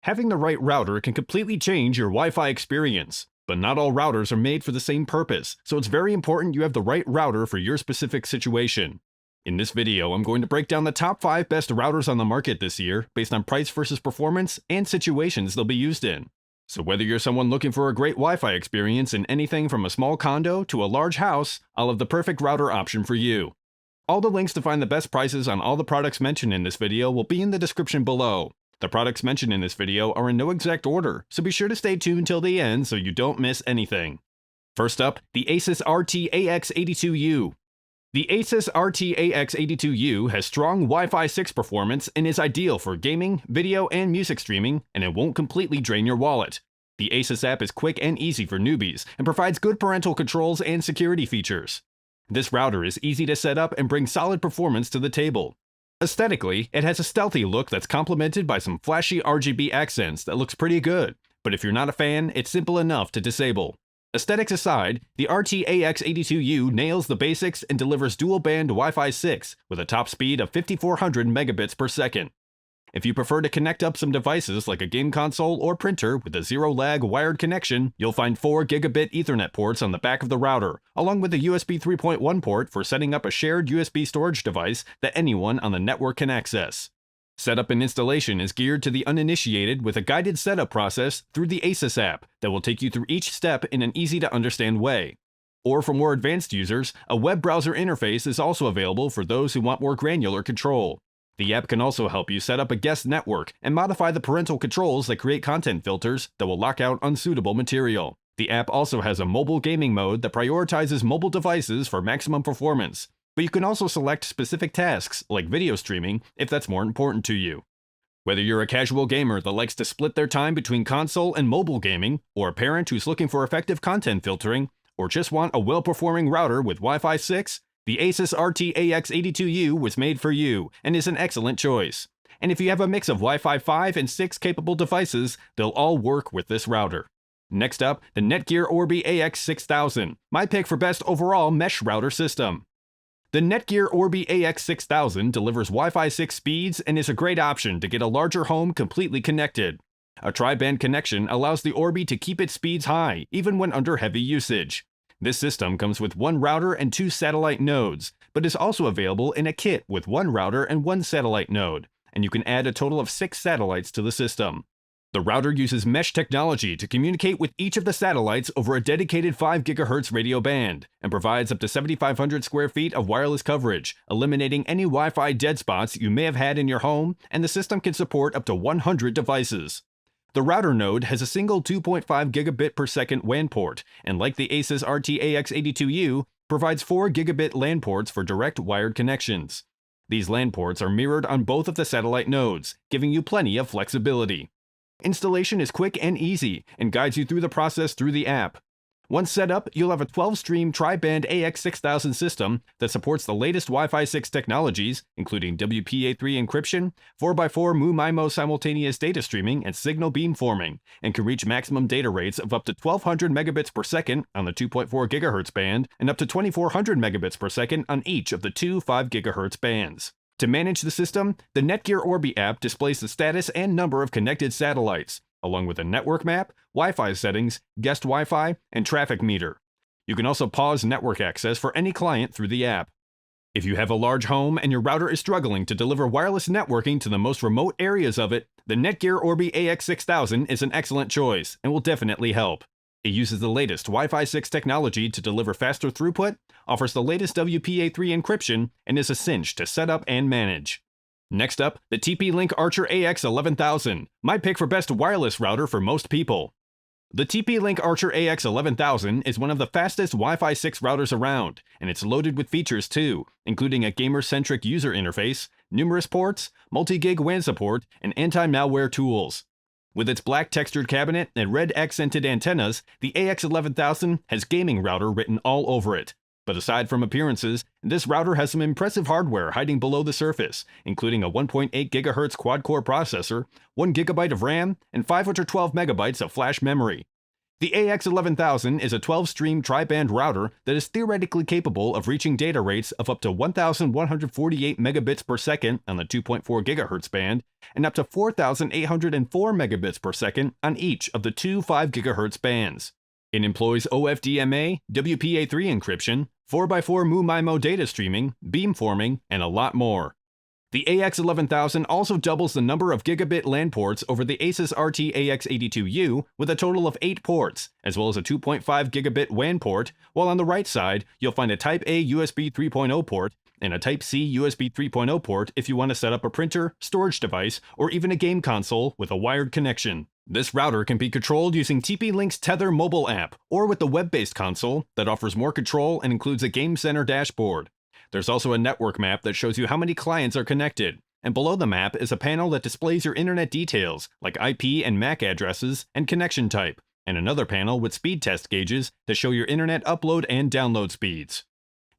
Having the right router can completely change your Wi-Fi experience, but not all routers are made for the same purpose, so it's very important you have the right router for your specific situation. In this video, I'm going to break down the top 5 best routers on the market this year based on price versus performance and situations they'll be used in. So whether you're someone looking for a great Wi-Fi experience in anything from a small condo to a large house, I'll have the perfect router option for you. All the links to find the best prices on all the products mentioned in this video will be in the description below. The products mentioned in this video are in no exact order, so be sure to stay tuned till the end so you don't miss anything. First up, the Asus RT-AX82U. The Asus RT-AX82U has strong Wi-Fi 6 performance and is ideal for gaming, video, and music streaming, and it won't completely drain your wallet. The Asus app is quick and easy for newbies and provides good parental controls and security features. This router is easy to set up and brings solid performance to the table. Aesthetically, it has a stealthy look that's complemented by some flashy RGB accents that looks pretty good, but if you're not a fan, it's simple enough to disable. Aesthetics aside, the RT-AX82U nails the basics and delivers dual-band Wi-Fi 6 with a top speed of 5400 megabits per second. If you prefer to connect up some devices like a game console or printer with a zero-lag wired connection, you'll find 4 gigabit Ethernet ports on the back of the router, along with a USB 3.1 port for setting up a shared USB storage device that anyone on the network can access. Setup and installation is geared to the uninitiated with a guided setup process through the Asus app that will take you through each step in an easy-to-understand way. Or for more advanced users, a web browser interface is also available for those who want more granular control. The app can also help you set up a guest network and modify the parental controls that create content filters that will lock out unsuitable material. The app also has a mobile gaming mode that prioritizes mobile devices for maximum performance, but you can also select specific tasks like video streaming if that's more important to you. Whether you're a casual gamer that likes to split their time between console and mobile gaming, or a parent who's looking for effective content filtering, or just want a well-performing router with Wi-Fi 6, the Asus RT-AX82U was made for you and is an excellent choice. And if you have a mix of Wi-Fi 5 and 6 capable devices, they'll all work with this router. Next up, the NETGEAR Orbi AX6000, my pick for best overall mesh router system. The NETGEAR Orbi AX6000 delivers Wi-Fi 6 speeds and is a great option to get a larger home completely connected. A tri-band connection allows the Orbi to keep its speeds high, even when under heavy usage. This system comes with 1 router and 2 satellite nodes, but is also available in a kit with 1 router and 1 satellite node, and you can add a total of 6 satellites to the system. The router uses mesh technology to communicate with each of the satellites over a dedicated 5 GHz radio band, and provides up to 7,500 square feet of wireless coverage, eliminating any Wi-Fi dead spots you may have had in your home, and the system can support up to 100 devices. The router node has a single 2.5 gigabit per second WAN port, and like the Asus RT-AX82U, provides 4 gigabit LAN ports for direct wired connections. These LAN ports are mirrored on both of the satellite nodes, giving you plenty of flexibility. Installation is quick and easy, and guides you through the process through the app. Once set up, you'll have a 12-stream tri-band AX6000 system that supports the latest Wi-Fi 6 technologies, including WPA3 encryption, 4x4 MU-MIMO simultaneous data streaming, and signal beamforming, and can reach maximum data rates of up to 1200 megabits per second on the 2.4 GHz band and up to 2400 megabits per second on each of the 2 5 GHz bands. To manage the system, the NETGEAR Orbi app displays the status and number of connected satellites, along with a network map, Wi-Fi settings, guest Wi-Fi, and traffic meter. You can also pause network access for any client through the app. If you have a large home and your router is struggling to deliver wireless networking to the most remote areas of it, the NETGEAR Orbi AX6000 is an excellent choice and will definitely help. It uses the latest Wi-Fi 6 technology to deliver faster throughput, offers the latest WPA3 encryption, and is a cinch to set up and manage. Next up, the TP-Link Archer AX11000, my pick for best wireless router for most people. The TP-Link Archer AX11000 is one of the fastest Wi-Fi 6 routers around, and it's loaded with features too, including a gamer-centric user interface, numerous ports, multi-gig WAN support, and anti-malware tools. With its black textured cabinet and red accented antennas, the AX11000 has gaming router written all over it. But aside from appearances, this router has some impressive hardware hiding below the surface, including a 1.8 GHz quad-core processor, 1 GB of RAM, and 512 MB of flash memory. The AX11000 is a 12-stream tri-band router that is theoretically capable of reaching data rates of up to 1,148 megabits per second on the 2.4 GHz band and up to 4,804 megabits per second on each of the two 5 GHz bands. It employs OFDMA, WPA3 encryption, 4x4 MU-MIMO data streaming, beamforming, and a lot more. The AX11000 also doubles the number of gigabit LAN ports over the Asus RT-AX82U with a total of 8 ports, as well as a 2.5 gigabit WAN port, while on the right side, you'll find a Type-A USB 3.0 port and a Type-C USB 3.0 port if you want to set up a printer, storage device, or even a game console with a wired connection. This router can be controlled using TP-Link's Tether mobile app, or with the web-based console that offers more control and includes a Game Center dashboard. There's also a network map that shows you how many clients are connected, and below the map is a panel that displays your internet details, like IP and MAC addresses and connection type, and another panel with speed test gauges that show your internet upload and download speeds.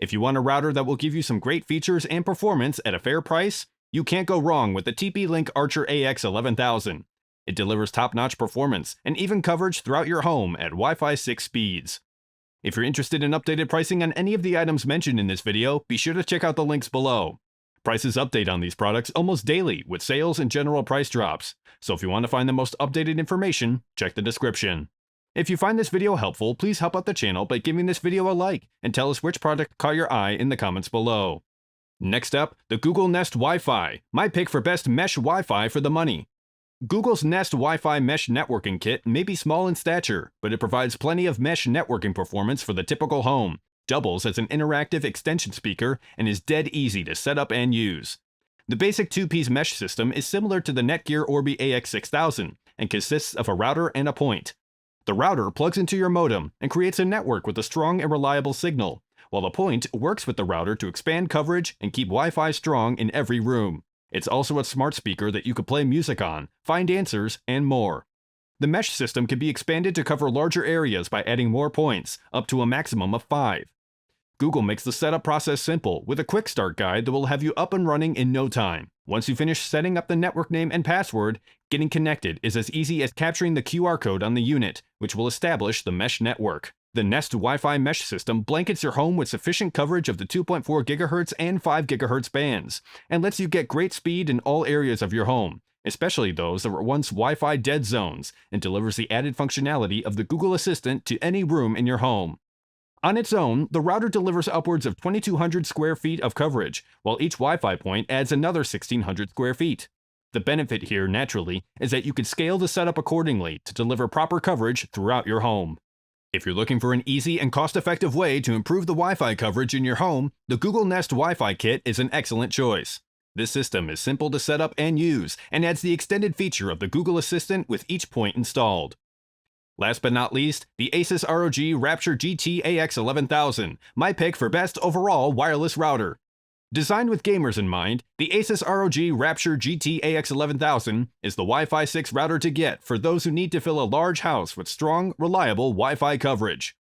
If you want a router that will give you some great features and performance at a fair price, you can't go wrong with the TP-Link Archer AX11000. It delivers top-notch performance and even coverage throughout your home at Wi-Fi 6 speeds. If you're interested in updated pricing on any of the items mentioned in this video, be sure to check out the links below. Prices update on these products almost daily with sales and general price drops, so if you want to find the most updated information, check the description. If you find this video helpful, please help out the channel by giving this video a like and tell us which product caught your eye in the comments below. Next up, the Google Nest Wi-Fi, my pick for best mesh Wi-Fi for the money. Google's Nest Wi-Fi Mesh Networking Kit may be small in stature, but it provides plenty of mesh networking performance for the typical home, doubles as an interactive extension speaker, and is dead easy to set up and use. The basic two-piece mesh system is similar to the NETGEAR Orbi AX6000 and consists of a router and a point. The router plugs into your modem and creates a network with a strong and reliable signal, while the point works with the router to expand coverage and keep Wi-Fi strong in every room. It's also a smart speaker that you could play music on, find answers, and more. The mesh system can be expanded to cover larger areas by adding more points, up to a maximum of 5. Google makes the setup process simple with a quick start guide that will have you up and running in no time. Once you finish setting up the network name and password, getting connected is as easy as capturing the QR code on the unit, which will establish the mesh network. The Nest Wi-Fi mesh system blankets your home with sufficient coverage of the 2.4 GHz and 5 GHz bands, and lets you get great speed in all areas of your home, especially those that were once Wi-Fi dead zones, and delivers the added functionality of the Google Assistant to any room in your home. On its own, the router delivers upwards of 2,200 square feet of coverage, while each Wi-Fi point adds another 1,600 square feet. The benefit here, naturally, is that you can scale the setup accordingly to deliver proper coverage throughout your home. If you're looking for an easy and cost-effective way to improve the Wi-Fi coverage in your home, the Google Nest Wi-Fi Kit is an excellent choice. This system is simple to set up and use, and adds the extended feature of the Google Assistant with each point installed. Last but not least, the ASUS ROG Rapture GT-AX11000, my pick for best overall wireless router. Designed with gamers in mind, the Asus ROG Rapture GT-AX11000 is the Wi-Fi 6 router to get for those who need to fill a large house with strong, reliable Wi-Fi coverage.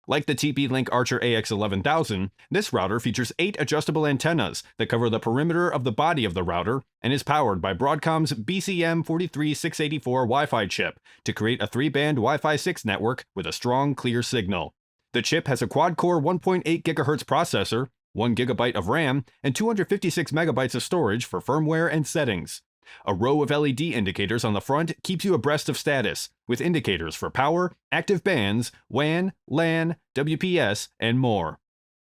Like the TP-Link Archer AX11000, this router features 8 adjustable antennas that cover the perimeter of the body of the router and is powered by Broadcom's BCM43684 Wi-Fi chip to create a 3-band Wi-Fi 6 network with a strong, clear signal. The chip has a quad-core 1.8 GHz processor, 1 GB of RAM, and 256 MB of storage for firmware and settings. A row of LED indicators on the front keeps you abreast of status, with indicators for power, active bands, WAN, LAN, WPS, and more.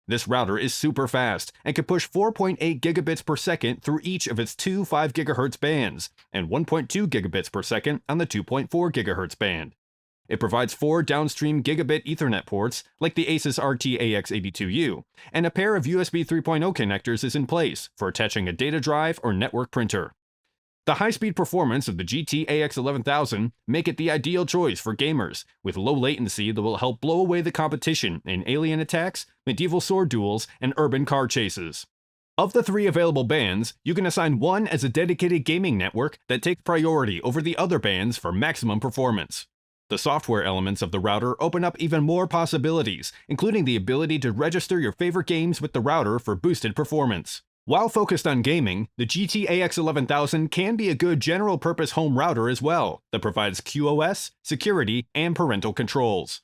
This router is super fast and can push 4.8 gigabits per second through each of its two 5 GHz bands, and 1.2 gigabits per second on the 2.4 GHz band. It provides 4 downstream gigabit Ethernet ports, like the Asus RT-AX82U, and a pair of USB 3.0 connectors is in place for attaching a data drive or network printer. The high-speed performance of the GT-AX11000 make it the ideal choice for gamers, with low latency that will help blow away the competition in alien attacks, medieval sword duels, and urban car chases. Of the 3 available bands, you can assign one as a dedicated gaming network that takes priority over the other bands for maximum performance. The software elements of the router open up even more possibilities, including the ability to register your favorite games with the router for boosted performance. While focused on gaming, the GT-AX11000 can be a good general-purpose home router as well that provides QoS, security, and parental controls.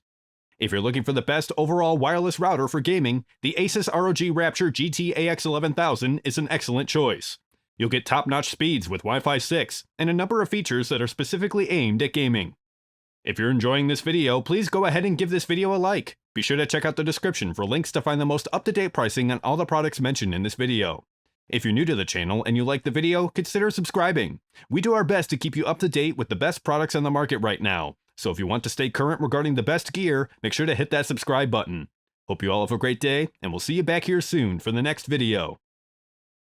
If you're looking for the best overall wireless router for gaming, the Asus ROG Rapture GT-AX11000 is an excellent choice. You'll get top-notch speeds with Wi-Fi 6 and a number of features that are specifically aimed at gaming. If you're enjoying this video, please go ahead and give this video a like. Be sure to check out the description for links to find the most up-to-date pricing on all the products mentioned in this video. If you're new to the channel and you like the video, consider subscribing. We do our best to keep you up to date with the best products on the market right now, so if you want to stay current regarding the best gear, make sure to hit that subscribe button. Hope you all have a great day, and we'll see you back here soon for the next video.